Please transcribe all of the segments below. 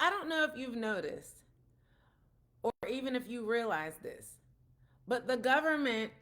I don't know if you've noticed, or even if you realize this, but the government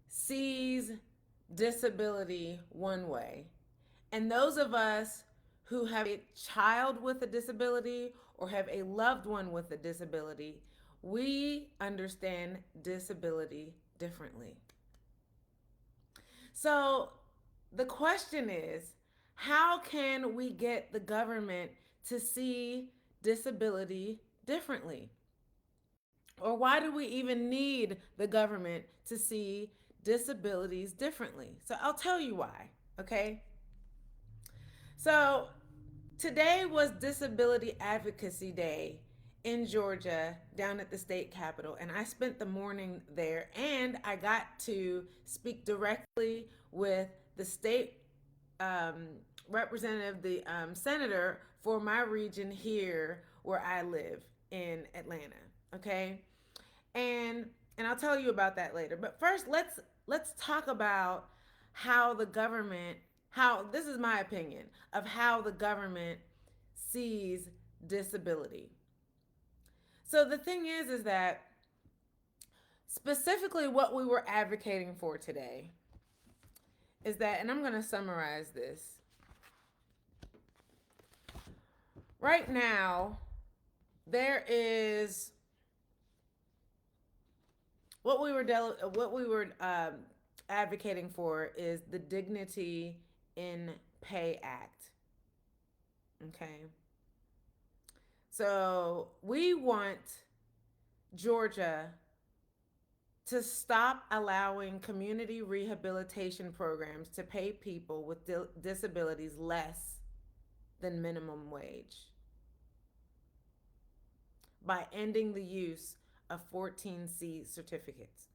sees disability one way. And those of us who have a child with a disability or have a loved one with a disability, we understand disability differently. So the question is, how can we get the government to see disability differently? Or why do we even need the government to see disabilities differently? So I'll tell you why, okay? So today was Disability Advocacy Day in Georgia down at the state capitol, and I spent the morning there, and I got to speak directly with the state um, representative, the senator for my region here where I live in Atlanta. Okay, and and I'll tell you about that later. But first, let's talk about how the government, how this is my opinion of how the government sees disability. So the thing is that specifically what we were advocating for today is that, and I'm going to summarize this. Right now, there is what we were advocating for is the Dignity in Pay Act. Okay, so we want Georgia to stop allowing community rehabilitation programs to pay people with disabilities less than minimum wage by ending the use of 14C certificates.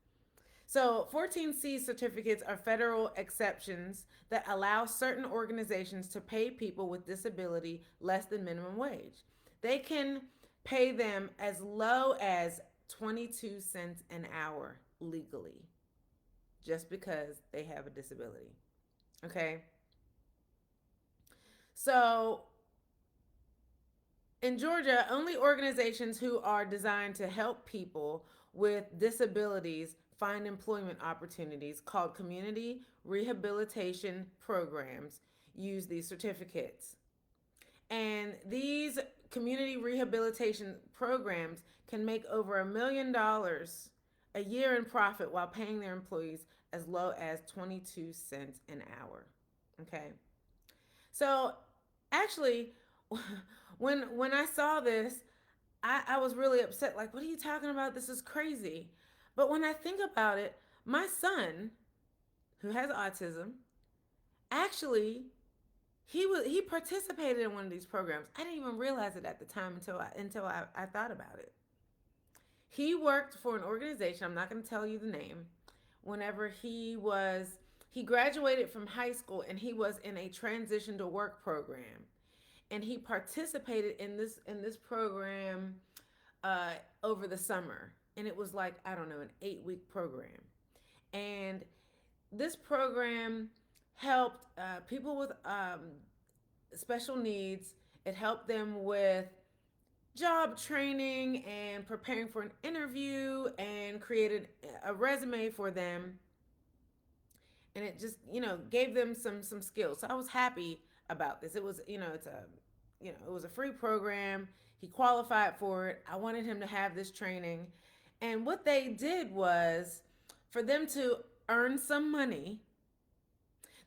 So, 14C certificates are federal exceptions that allow certain organizations to pay people with disability less than minimum wage. They can pay them as low as 22 cents an hour legally just because they have a disability. Okay? So, in Georgia, only organizations who are designed to help people with disabilities find employment opportunities, called community rehabilitation programs, use these certificates. And these community rehabilitation programs can make over $1 million a year in profit while paying their employees as low as 22 cents an hour. Okay. So actually, when I saw this, I was really upset. Like, what are you talking about? This is crazy. But when I think about it, my son, who has autism, actually he participated in one of these programs. I didn't even realize it at the time until I thought about it. He worked for an organization. I'm not going to tell you the name. Whenever he graduated from high school and he was in a transition to work program, and he participated in this program uh, over the summer, and it was like, I don't know, an 8-week program, and this program helped people with special needs. It helped them with job training and preparing for an interview and created a resume for them, and it just gave them some skills. So I was happy about this. It was it's a it was a free program. He qualified for it. I wanted him to have this training, and what they did was, for them to earn some money,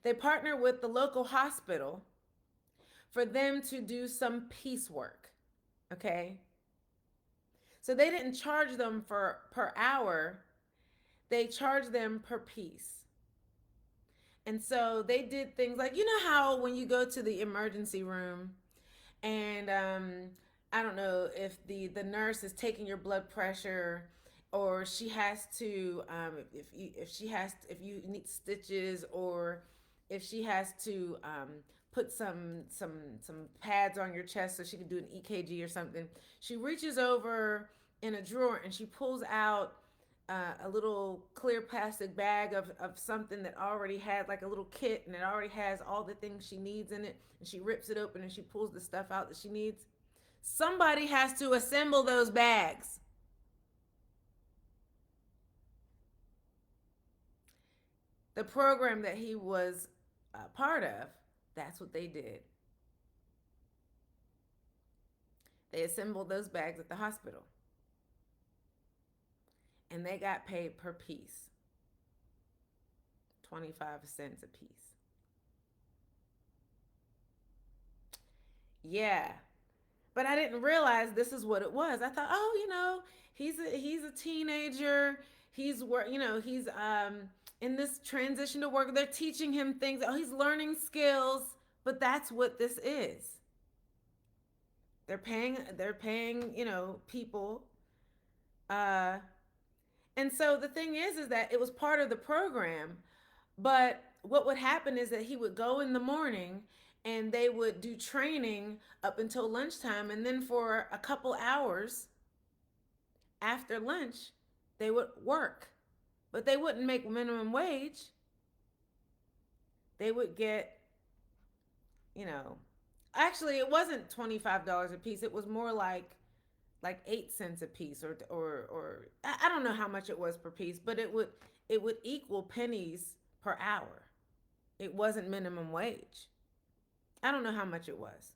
they partnered with the local hospital for them to do some piecework. Okay, so they didn't charge them for per hour, they charged them per piece. And so they did things like, how when you go to the emergency room and I don't know if the nurse is taking your blood pressure, or she has to if you need stitches, or if she has to put some pads on your chest so she can do an EKG or something. She reaches over in a drawer and she pulls out a little clear plastic bag of something that already had like a little kit, and it already has all the things she needs in it, and she rips it open and she pulls the stuff out that she needs. Somebody has to assemble those bags. The program that he was a part of, that's what they did. They assembled those bags at the hospital and they got paid per piece, 25 cents a piece. Yeah. But I didn't realize this is what it was. I thought, oh, he's a teenager. He's in this transition to work. They're teaching him things. Oh, he's learning skills. But that's what this is. They're paying, people. Uh and so the thing is that it was part of the program, but what would happen is that he would go in the morning and they would do training up until lunchtime, and then for a couple hours after lunch they would work, but they wouldn't make minimum wage. They would get, you know actually it wasn't $25 a piece. It was more like 8 cents a piece, or I don't know how much it was per piece, but it would equal pennies per hour. It wasn't minimum wage. I don't know how much it was.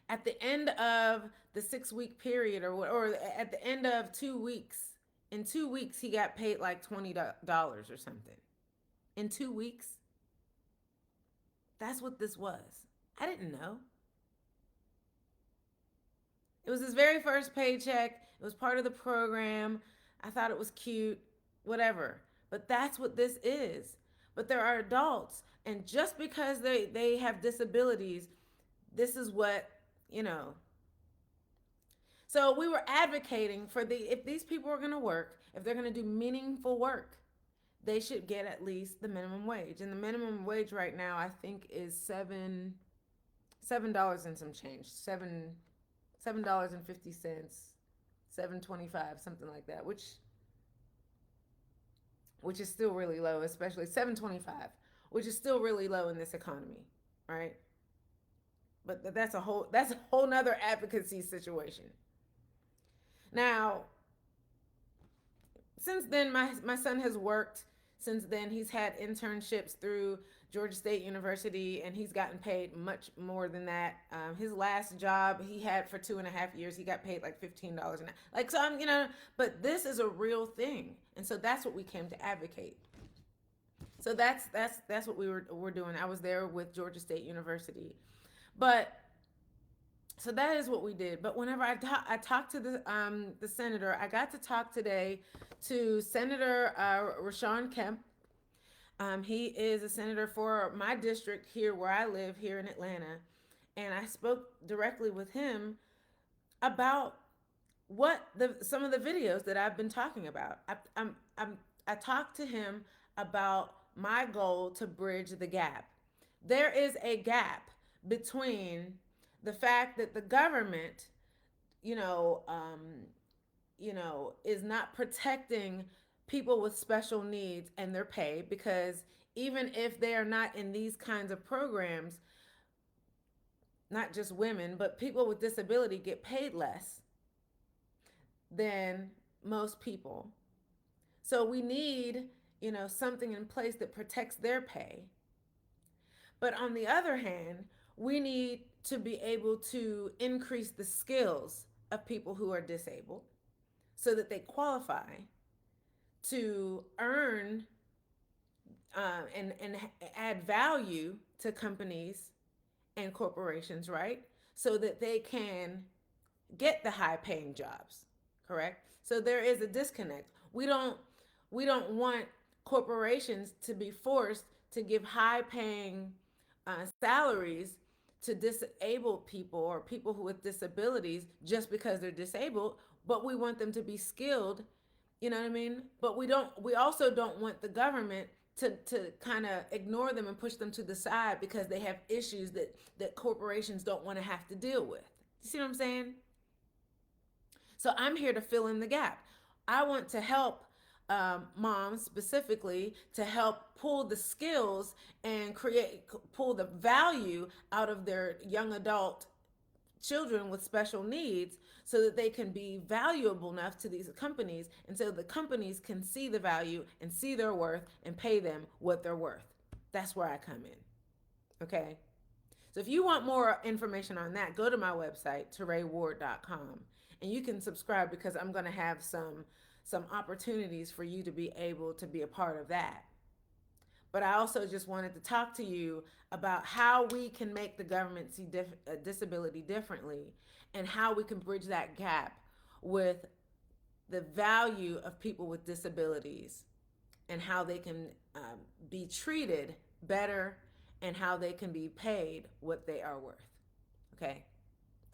At the end of the 6 week period, or at the end of 2 weeks, in 2 weeks he got paid like $20 or something. In 2 weeks. That's what this was. I didn't know. It was his very first paycheck. It was part of the program. I thought it was cute, whatever. But that's what this is. But there are adults, and just because they have disabilities, this is what, you know. So we were advocating for if these people are going to work, if they're going to do meaningful work, they should get at least the minimum wage. And the minimum wage right now, I think, is $7 and some change. $7.50, 7.25, something like that, which is still really low, especially 7.25, which is still really low in this economy, right? But that's a whole nother advocacy situation. Now, since then, my son has worked. Since then, he's had internships through Georgia State University, and he's gotten paid much more than that. His last job he had for 2.5 years, he got paid like $15 an hour. Like, so but this is a real thing, and so that's what we came to advocate. So that's what we're doing. I was there with Georgia State University, but so that is what we did. But whenever I talked to the senator, I got to talk today to Senator Rashawn Kemp. He is a senator for my district here where I live here in Atlanta, and I spoke directly with him about some of the videos that I've been talking about. I talked to him about my goal to bridge the gap. There is a gap between the fact that the government, you know, um, is not protecting people with special needs and their pay, because even if they are not in these kinds of programs, not just women, but people with disability get paid less than most people. So we need, something in place that protects their pay. But on the other hand, we need to be able to increase the skills of people who are disabled so that they qualify to earn and add value to companies and corporations, right? So that they can get the high paying jobs, correct? So there is a disconnect. We don't want corporations to be forced to give high paying salaries to disabled people or people who with disabilities just because they're disabled, but we want them to be skilled, you know what I mean? But we also don't want the government to kind of ignore them and push them to the side because they have issues that corporations don't want to have to deal with. You see what I'm saying? So I'm here to fill in the gap. I want to help moms specifically to help pull the skills and pull the value out of their young adult children with special needs so that they can be valuable enough to these companies, and so the companies can see the value and see their worth and pay them what they're worth. That's where I come in. Okay? So if you want more information on that, go to my website, TerayWard.com, and you can subscribe because I'm going to have some opportunities for you to be able to be a part of that. But I also just wanted to talk to you about how we can make the government see disability differently, and how we can bridge that gap with the value of people with disabilities, and how they can be treated better, and how they can be paid what they are worth. Okay?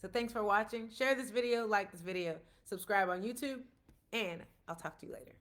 So thanks for watching. Share this video, like this video, subscribe on YouTube, and I'll talk to you later.